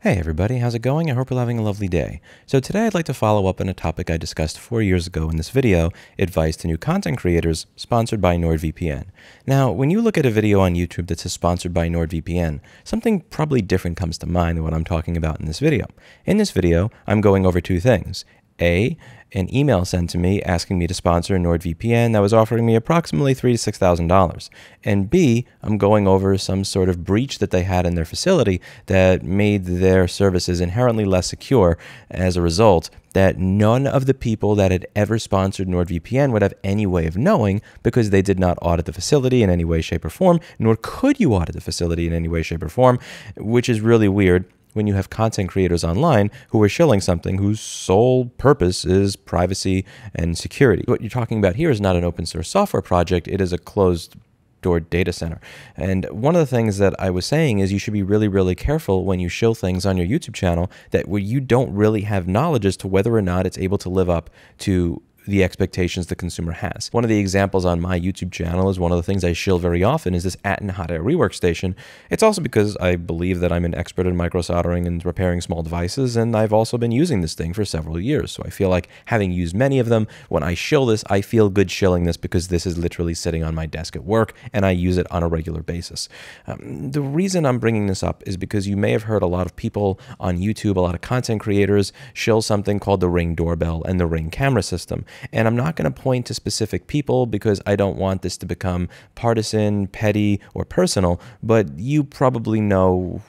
Hey everybody, how's it going? I hope you're having a lovely day. So today I'd like to follow up on a topic I discussed 4 years ago in this video, advice to new content creators, sponsored by NordVPN. Now, when you look at a video on YouTube that says sponsored by NordVPN, something probably different comes to mind than what I'm talking about in this video. In this video, I'm going over two things. A, an email sent to me asking me to sponsor NordVPN that was offering me approximately $3,000 to $6,000. And B, I'm going over some sort of breach that they had in their facility that made their services inherently less secure as a result, that none of the people that had ever sponsored NordVPN would have any way of knowing because they did not audit the facility in any way, shape, or form, nor could you audit the facility in any way, shape, or form, which is really weird when you have content creators online who are shilling something whose sole purpose is privacy and security. What you're talking about here is not an open source software project, it is a closed door data center. And one of the things that I was saying is you should be really, really careful when you shill things on your YouTube channel that where you don't really have knowledge as to whether or not it's able to live up to the expectations the consumer has. One of the examples on my YouTube channel is one of the things I shill very often is this Atten hot air rework station. It's also because I believe that I'm an expert in micro soldering and repairing small devices, and I've also been using this thing for several years. So I feel like having used many of them, when I shill this, I feel good shilling this because this is literally sitting on my desk at work and I use it on a regular basis. The reason I'm bringing this up is because you may have heard a lot of people on YouTube, a lot of content creators shill something called the Ring doorbell and the Ring camera system. And I'm not going to point to specific people because I don't want this to become partisan, petty, or personal, but you probably know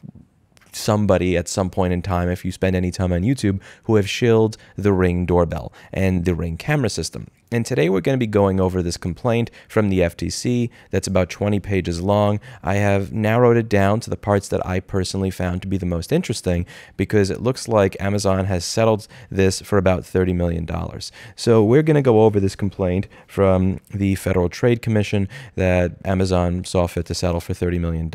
somebody at some point in time, if you spend any time on YouTube, who have shilled the Ring doorbell and the Ring camera system. And today we're going to be going over this complaint from the FTC that's about 20 pages long. I have narrowed it down to the parts that I personally found to be the most interesting because it looks like Amazon has settled this for about $30 million. So we're going to go over this complaint from the Federal Trade Commission that Amazon saw fit to settle for $30 million.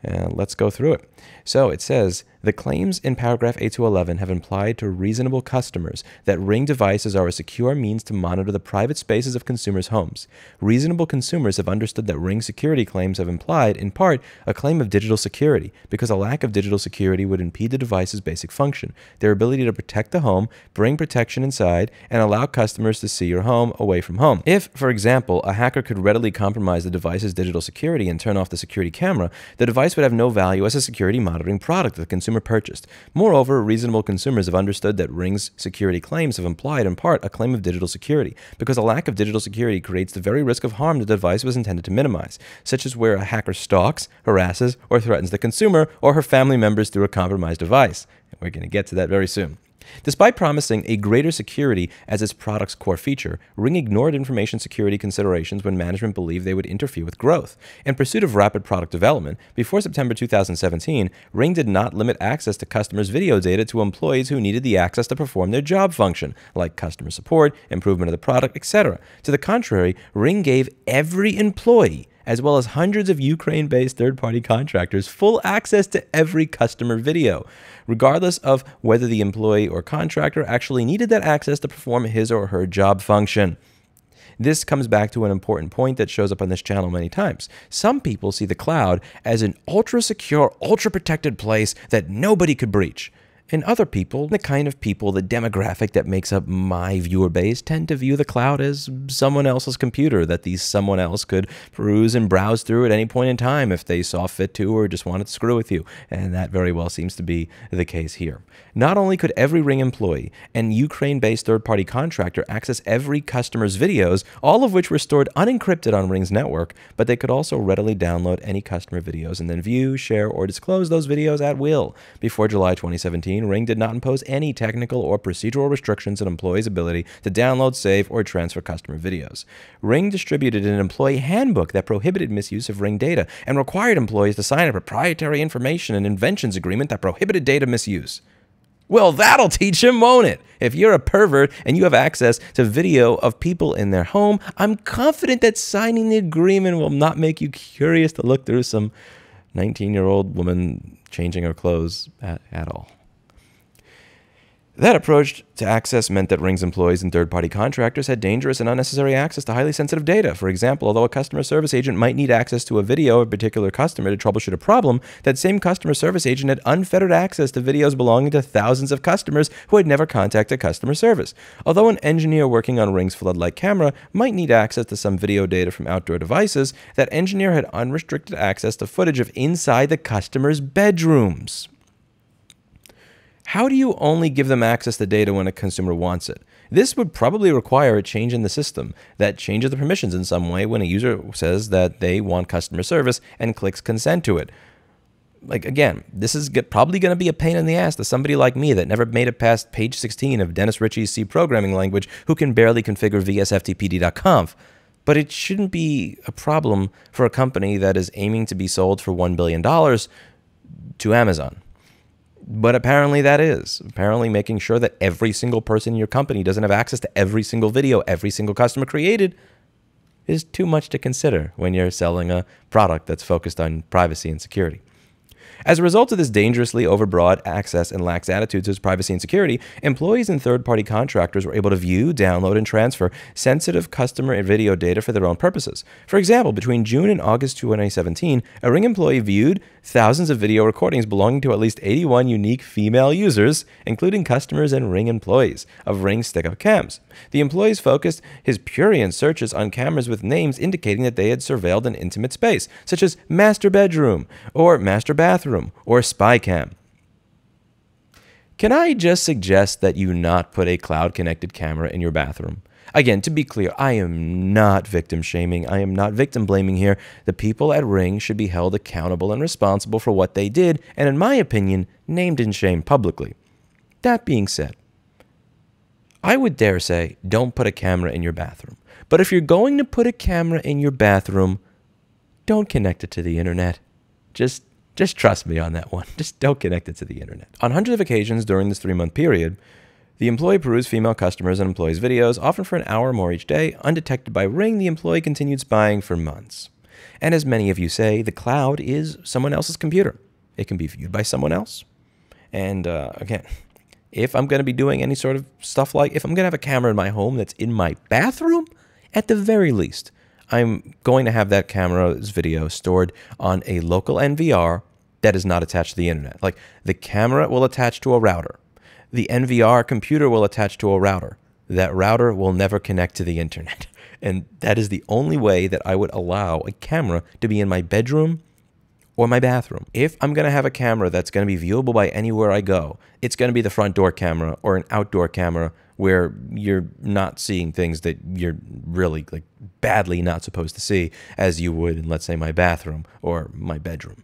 And let's go through it. So it says, the claims in paragraph 8-11 have implied to reasonable customers that Ring devices are a secure means to monitor the private spaces of consumers' homes. Reasonable consumers have understood that Ring security claims have implied, in part, a claim of digital security, because a lack of digital security would impede the device's basic function, their ability to protect the home, bring protection inside, and allow customers to see your home away from home. If, for example, a hacker could readily compromise the device's digital security and turn off the security camera, the device would have no value as a security monitoring product that the consumer purchased. Moreover, reasonable consumers have understood that Ring's security claims have implied, in part, a claim of digital security, because a lack of digital security creates the very risk of harm the device was intended to minimize, such as where a hacker stalks, harasses, or threatens the consumer or her family members through a compromised device. And we're going to get to that very soon. Despite promising a greater security as its product's core feature, Ring ignored information security considerations when management believed they would interfere with growth. In pursuit of rapid product development, before September 2017, Ring did not limit access to customers' video data to employees who needed the access to perform their job function, like customer support, improvement of the product, etc. To the contrary, Ring gave every employee, as well as hundreds of Ukraine-based third-party contractors, full access to every customer video, regardless of whether the employee or contractor actually needed that access to perform his or her job function. This comes back to an important point that shows up on this channel many times. Some people see the cloud as an ultra-secure, ultra-protected place that nobody could breach. And other people, the kind of people, the demographic that makes up my viewer base, tend to view the cloud as someone else's computer that someone else could peruse and browse through at any point in time if they saw fit to or just wanted to screw with you. And that very well seems to be the case here. Not only could every Ring employee and Ukraine-based third-party contractor access every customer's videos, all of which were stored unencrypted on Ring's network, but they could also readily download any customer videos and then view, share, or disclose those videos at will. Before July 2017, Ring did not impose any technical or procedural restrictions on employees' ability to download, save, or transfer customer videos. Ring distributed an employee handbook that prohibited misuse of Ring data and required employees to sign a proprietary information and inventions agreement that prohibited data misuse. Well, that'll teach him, won't it? If you're a pervert and you have access to video of people in their home, I'm confident that signing the agreement will not make you curious to look through some 19-year-old woman changing her clothes at all. That approach to access meant that Ring's employees and third-party contractors had dangerous and unnecessary access to highly sensitive data. For example, although a customer service agent might need access to a video of a particular customer to troubleshoot a problem, that same customer service agent had unfettered access to videos belonging to thousands of customers who had never contacted customer service. Although an engineer working on Ring's floodlight camera might need access to some video data from outdoor devices, that engineer had unrestricted access to footage of inside the customer's bedrooms. How do you only give them access to data when a consumer wants it? This would probably require a change in the system that changes the permissions in some way when a user says that they want customer service and clicks consent to it. Like, again, this is probably going to be a pain in the ass to somebody like me that never made it past page 16 of Dennis Ritchie's C programming language, who can barely configure vsftpd.conf. But it shouldn't be a problem for a company that is aiming to be sold for $1 billion to Amazon. But apparently that is. Apparently making sure that every single person in your company doesn't have access to every single video every single customer created is too much to consider when you're selling a product that's focused on privacy and security. As a result of this dangerously overbroad access and lax attitude to privacy and security, employees and third-party contractors were able to view, download, and transfer sensitive customer and video data for their own purposes. For example, between June and August 2017, a Ring employee viewed thousands of video recordings belonging to at least 81 unique female users, including customers and Ring employees, of Ring stick-up cams. The employees focused his prurient searches on cameras with names indicating that they had surveilled an intimate space, such as master bedroom or master bathroom or spy cam. Can I just suggest that you not put a cloud-connected camera in your bathroom? Again, to be clear, I am not victim shaming. I am not victim blaming here. The people at Ring should be held accountable and responsible for what they did, and in my opinion, named and shamed publicly. That being said, I would dare say, don't put a camera in your bathroom. But if you're going to put a camera in your bathroom, don't connect it to the internet. Just trust me on that one. Just don't connect it to the internet. On hundreds of occasions during this 3-month period, the employee perused female customers and employees' videos, often for an hour or more each day. Undetected by Ring, the employee continued spying for months. And as many of you say, the cloud is someone else's computer. It can be viewed by someone else. And again, if I'm going to be doing any sort of stuff like, if I'm going to have a camera in my home that's in my bathroom, at the very least, I'm going to have that camera's video stored on a local NVR that is not attached to the internet. Like, the camera will attach to a router. The NVR computer will attach to a router. That router will never connect to the internet. And that is the only way that I would allow a camera to be in my bedroom or my bathroom. If I'm going to have a camera that's going to be viewable by anywhere I go, it's going to be the front door camera or an outdoor camera where you're not seeing things that you're really badly not supposed to see, as you would in, let's say, my bathroom or my bedroom.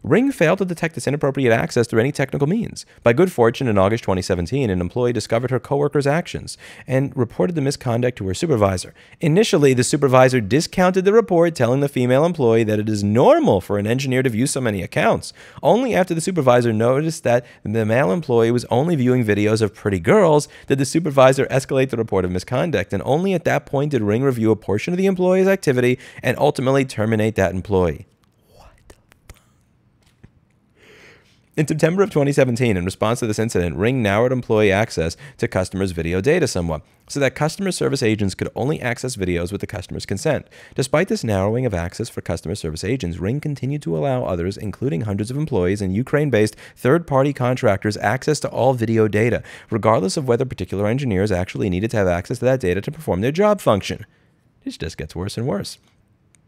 Ring failed to detect this inappropriate access through any technical means. By good fortune, in August 2017, an employee discovered her coworker's actions and reported the misconduct to her supervisor. Initially, the supervisor discounted the report, telling the female employee that it is normal for an engineer to view so many accounts. Only after the supervisor noticed that the male employee was only viewing videos of pretty girls did the supervisor escalate the report of misconduct, and only at that point did Ring review a portion of the employee's activity and ultimately terminate that employee. In September of 2017, in response to this incident, Ring narrowed employee access to customers' video data somewhat, so that customer service agents could only access videos with the customer's consent. Despite this narrowing of access for customer service agents, Ring continued to allow others, including hundreds of employees and Ukraine-based third-party contractors, access to all video data, regardless of whether particular engineers actually needed to have access to that data to perform their job function. This just gets worse and worse.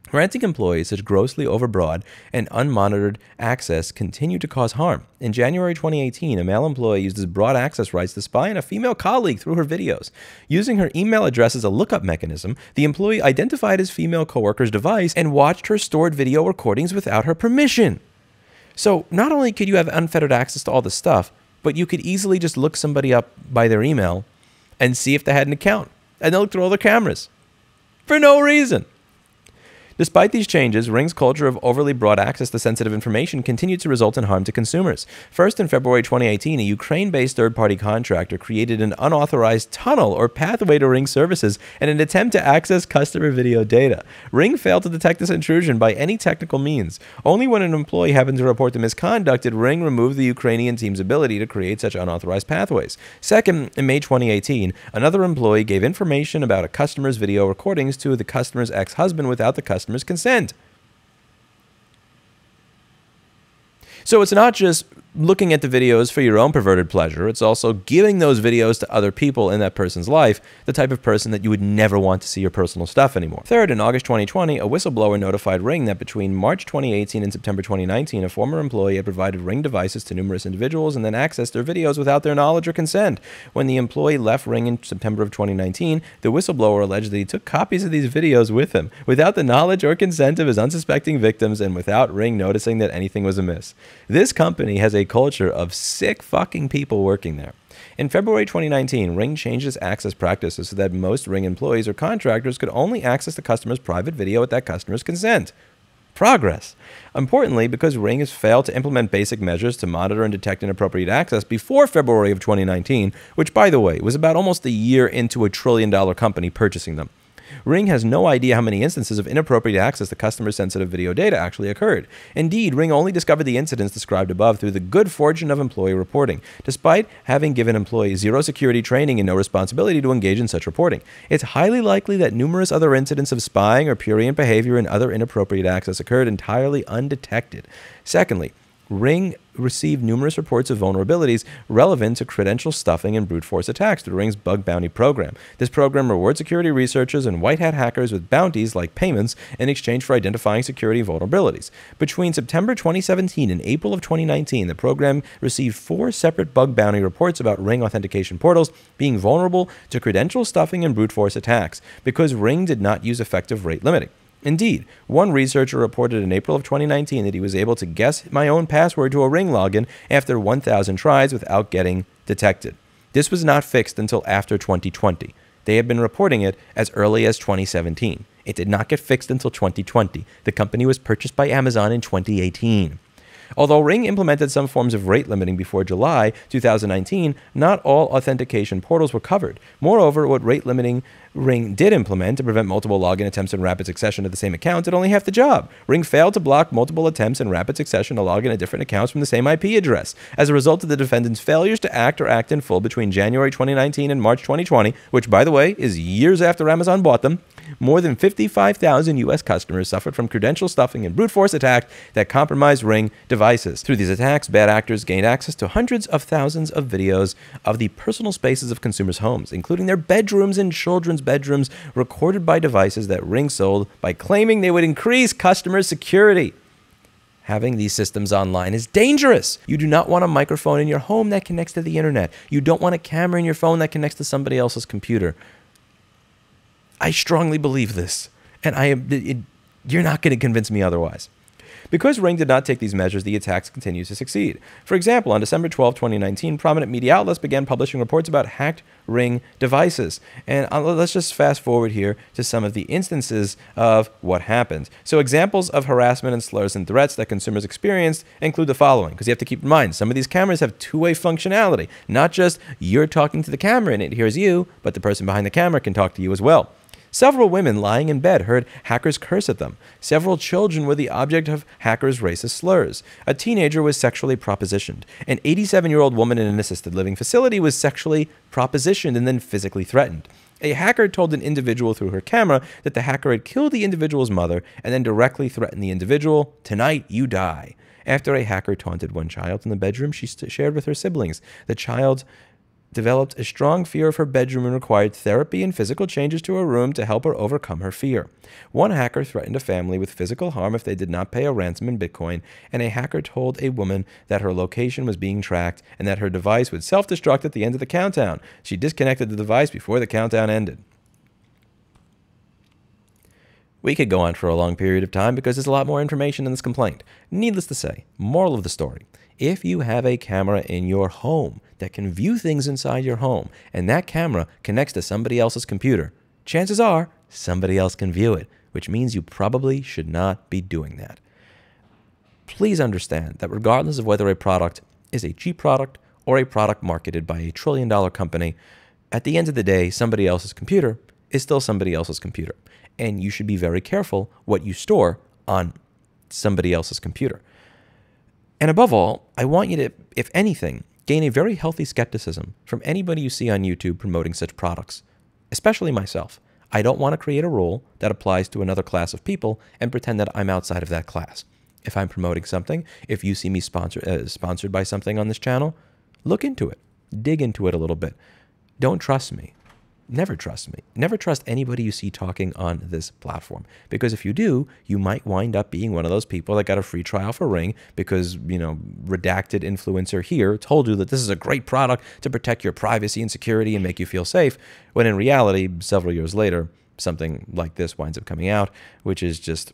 Granting employees such grossly overbroad and unmonitored access continued to cause harm. In January 2018, a male employee used his broad access rights to spy on a female colleague through her videos. Using her email address as a lookup mechanism, the employee identified his female coworker's device and watched her stored video recordings without her permission. So not only could you have unfettered access to all this stuff, but you could easily just look somebody up by their email and see if they had an account, and then look through all their cameras for no reason. Despite these changes, Ring's culture of overly broad access to sensitive information continued to result in harm to consumers. First, in February 2018, a Ukraine-based third-party contractor created an unauthorized tunnel or pathway to Ring services in an attempt to access customer video data. Ring failed to detect this intrusion by any technical means. Only when an employee happened to report the misconduct did Ring remove the Ukrainian team's ability to create such unauthorized pathways. Second, in May 2018, another employee gave information about a customer's video recordings to the customer's ex-husband without the customer's consent. So it's not just looking at the videos for your own perverted pleasure, it's also giving those videos to other people in that person's life, the type of person that you would never want to see your personal stuff anymore. Third, in August 2020, a whistleblower notified Ring that between March 2018 and September 2019, a former employee had provided Ring devices to numerous individuals and then accessed their videos without their knowledge or consent. When the employee left Ring in September of 2019, the whistleblower alleged that he took copies of these videos with him, without the knowledge or consent of his unsuspecting victims and without Ring noticing that anything was amiss. This company has a culture of sick fucking people working there. In February 2019, Ring changed its access practices so that most Ring employees or contractors could only access the customer's private video with that customer's consent. Progress. Importantly, because Ring has failed to implement basic measures to monitor and detect inappropriate access before February of 2019, which, by the way, was about almost a year into a trillion-dollar company purchasing them, Ring has no idea how many instances of inappropriate access to customer-sensitive video data actually occurred. Indeed, Ring only discovered the incidents described above through the good fortune of employee reporting, despite having given employees zero security training and no responsibility to engage in such reporting. It's highly likely that numerous other incidents of spying or prurient behavior and other inappropriate access occurred entirely undetected. Secondly, Ring received numerous reports of vulnerabilities relevant to credential stuffing and brute force attacks through Ring's bug bounty program. This program rewards security researchers and white hat hackers with bounties like payments in exchange for identifying security vulnerabilities. Between September 2017 and April of 2019, the program received 4 separate bug bounty reports about Ring authentication portals being vulnerable to credential stuffing and brute force attacks because Ring did not use effective rate limiting. Indeed, one researcher reported in April of 2019 that he was able to guess my own password to a Ring login after 1,000 tries without getting detected. This was not fixed until after 2020. They had been reporting it as early as 2017. It did not get fixed until 2020. The company was purchased by Amazon in 2018. Although Ring implemented some forms of rate limiting before July 2019, not all authentication portals were covered. Moreover, what rate limiting Ring did implement to prevent multiple login attempts in rapid succession to the same account did only half the job. Ring failed to block multiple attempts in rapid succession to log in at different accounts from the same IP address. As a result of the defendant's failures to act or act in full between January 2019 and March 2020, which, by the way, is years after Amazon bought them, more than 55,000 U.S. customers suffered from credential stuffing and brute force attacks that compromised Ring devices. Through these attacks, bad actors gained access to hundreds of thousands of videos of the personal spaces of consumers' homes, including their bedrooms and children's bedrooms, recorded by devices that Ring sold by claiming they would increase customer security. Having these systems online is dangerous. You do not want a microphone in your home that connects to the internet. You don't want a camera in your phone that connects to somebody else's computer. I strongly believe this, and you're not going to convince me otherwise. Because Ring did not take these measures, the attacks continue to succeed. For example, on December 12, 2019, prominent media outlets began publishing reports about hacked Ring devices. And let's just fast forward here to some of the instances of what happened. So examples of harassment and slurs and threats that consumers experienced include the following, because you have to keep in mind, some of these cameras have two-way functionality. Not just you're talking to the camera and it hears you, but the person behind the camera can talk to you as well. Several women lying in bed heard hackers curse at them. Several children were the object of hackers' racist slurs. A teenager was sexually propositioned. An 87-year-old woman in an assisted living facility was sexually propositioned and then physically threatened. A hacker told an individual through her camera that the hacker had killed the individual's mother and then directly threatened the individual, "Tonight you die." After a hacker taunted one child in the bedroom she shared with her siblings, the child developed a strong fear of her bedroom and required therapy and physical changes to her room to help her overcome her fear. One hacker threatened a family with physical harm if they did not pay a ransom in Bitcoin, and a hacker told a woman that her location was being tracked and that her device would self-destruct at the end of the countdown. She disconnected the device before the countdown ended. We could go on for a long period of time because there's a lot more information in this complaint. Needless to say, moral of the story: if you have a camera in your home that can view things inside your home, and that camera connects to somebody else's computer, chances are somebody else can view it, which means you probably should not be doing that. Please understand that regardless of whether a product is a cheap product or a product marketed by a trillion-dollar company, at the end of the day, somebody else's computer is still somebody else's computer. And you should be very careful what you store on somebody else's computer. And above all, I want you to, if anything, gain a very healthy skepticism from anybody you see on YouTube promoting such products, especially myself. I don't want to create a rule that applies to another class of people and pretend that I'm outside of that class. If I'm promoting something, if you see me sponsored by something on this channel, look into it. Dig into it a little bit. Don't trust me. Never trust me. Never trust anybody you see talking on this platform. Because if you do, you might wind up being one of those people that got a free trial for Ring because, redacted influencer here told you that this is a great product to protect your privacy and security and make you feel safe, when in reality, several years later, something like this winds up coming out, which is just,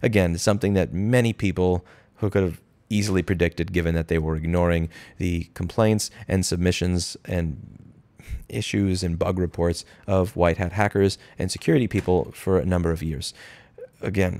again, something that many people who could have easily predicted, given that they were ignoring the complaints and submissions and issues and bug reports of white hat hackers and security people for a number of years. Again,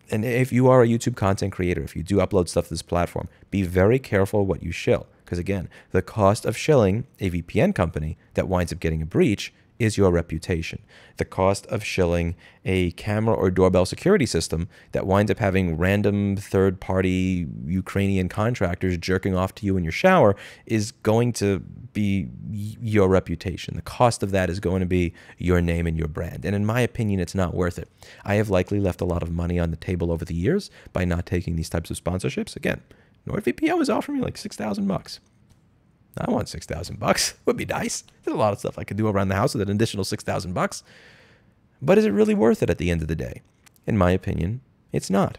and if you are a YouTube content creator, if you do upload stuff to this platform, be very careful what you shill. Because again, the cost of shilling a VPN company that winds up getting a breach is your reputation. The cost of shilling a camera or doorbell security system that winds up having random third-party Ukrainian contractors jerking off to you in your shower is going to be your reputation. The cost of that is going to be your name and your brand. And in my opinion, it's not worth it. I have likely left a lot of money on the table over the years by not taking these types of sponsorships. Again, NordVPN was offering me like $6,000. I want $6,000. Would be nice. There's a lot of stuff I could do around the house with an additional $6,000. But is it really worth it at the end of the day? In my opinion, it's not.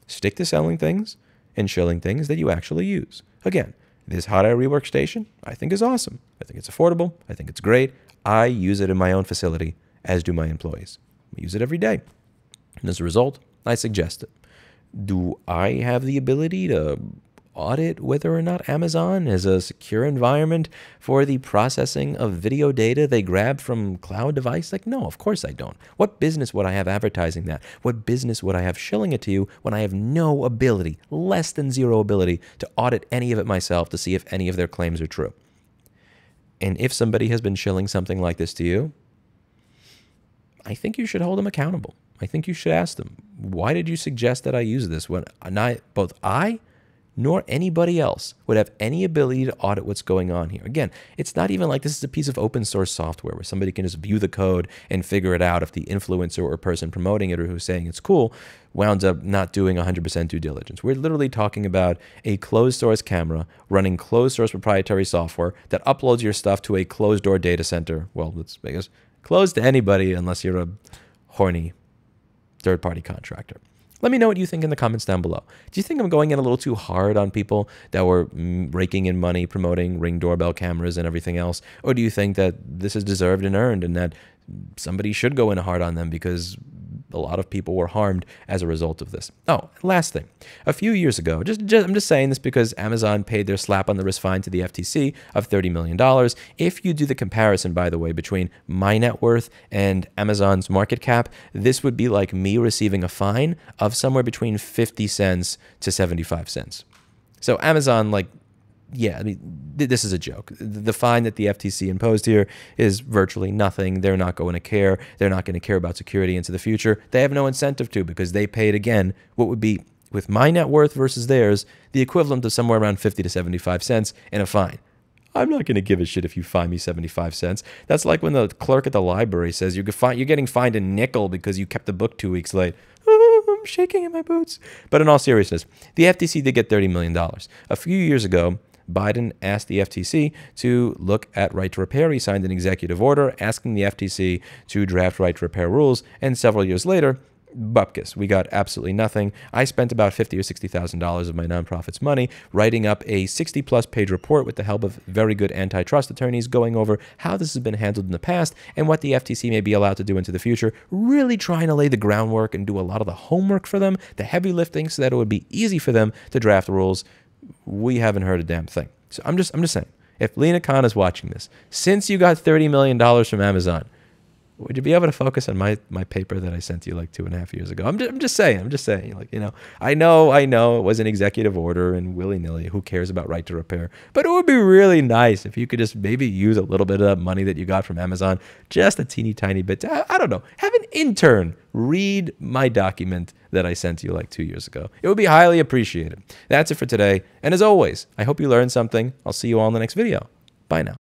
Stick to selling things and shilling things that you actually use. Again, this Hot Air Rework Station, I think is awesome. I think it's affordable. I think it's great. I use it in my own facility, as do my employees. We use it every day. And as a result, I suggest it. Do I have the ability to audit whether or not Amazon is a secure environment for the processing of video data they grab from cloud device? Like, no, of course I don't. What business would I have advertising that? What business would I have shilling it to you when I have no ability, less than zero ability, to audit any of it myself to see if any of their claims are true? And if somebody has been shilling something like this to you, I think you should hold them accountable. I think you should ask them, why did you suggest that I use this when both I nor anybody else would have any ability to audit what's going on here? Again, it's not even like this is a piece of open source software where somebody can just view the code and figure it out if the influencer or person promoting it or who's saying it's cool wound up not doing 100% due diligence. We're literally talking about a closed source camera running closed source proprietary software that uploads your stuff to a closed door data center. Well, it's closed to anybody unless you're a horny third-party contractor. Let me know what you think in the comments down below. Do you think I'm going in a little too hard on people that were raking in money promoting Ring doorbell cameras and everything else? Or do you think that this is deserved and earned and that somebody should go in hard on them because a lot of people were harmed as a result of this? Oh, last thing. A few years ago, I'm just saying this because Amazon paid their slap on the wrist fine to the FTC of $30 million. If you do the comparison, by the way, between my net worth and Amazon's market cap, this would be like me receiving a fine of somewhere between 50 cents to 75 cents. So Amazon, yeah, I mean, this is a joke. The fine that the FTC imposed here is virtually nothing. They're not going to care. They're not going to care about security into the future. They have no incentive to, because they paid, again, what would be, with my net worth versus theirs, the equivalent of somewhere around 50 to 75 cents in a fine. I'm not going to give a shit if you fine me 75 cents. That's like when the clerk at the library says you're getting fined a nickel because you kept the book 2 weeks late. I'm shaking in my boots. But in all seriousness, the FTC did get $30 million. A few years ago, Biden asked the FTC to look at right to repair. He signed an executive order asking the FTC to draft right to repair rules. And several years later, bupkis, we got absolutely nothing. I spent about $50,000 or $60,000 of my nonprofit's money writing up a 60-plus page report with the help of very good antitrust attorneys going over how this has been handled in the past and what the FTC may be allowed to do into the future, really trying to lay the groundwork and do a lot of the homework for them, the heavy lifting, so that it would be easy for them to draft rules. We haven't heard a damn thing. So I'm just saying, if Lena Khan is watching this, since you got $30 million from Amazon, Would you be able to focus on my paper that I sent you like 2.5 years ago? I'm just saying, like, I know it was an executive order and willy-nilly. Who cares about right to repair? But it would be really nice if you could just maybe use a little bit of that money that you got from Amazon, just a teeny tiny bit. I don't know. Have an intern read my document that I sent you like 2 years ago. It would be highly appreciated. That's it for today. And as always, I hope you learned something. I'll see you all in the next video. Bye now.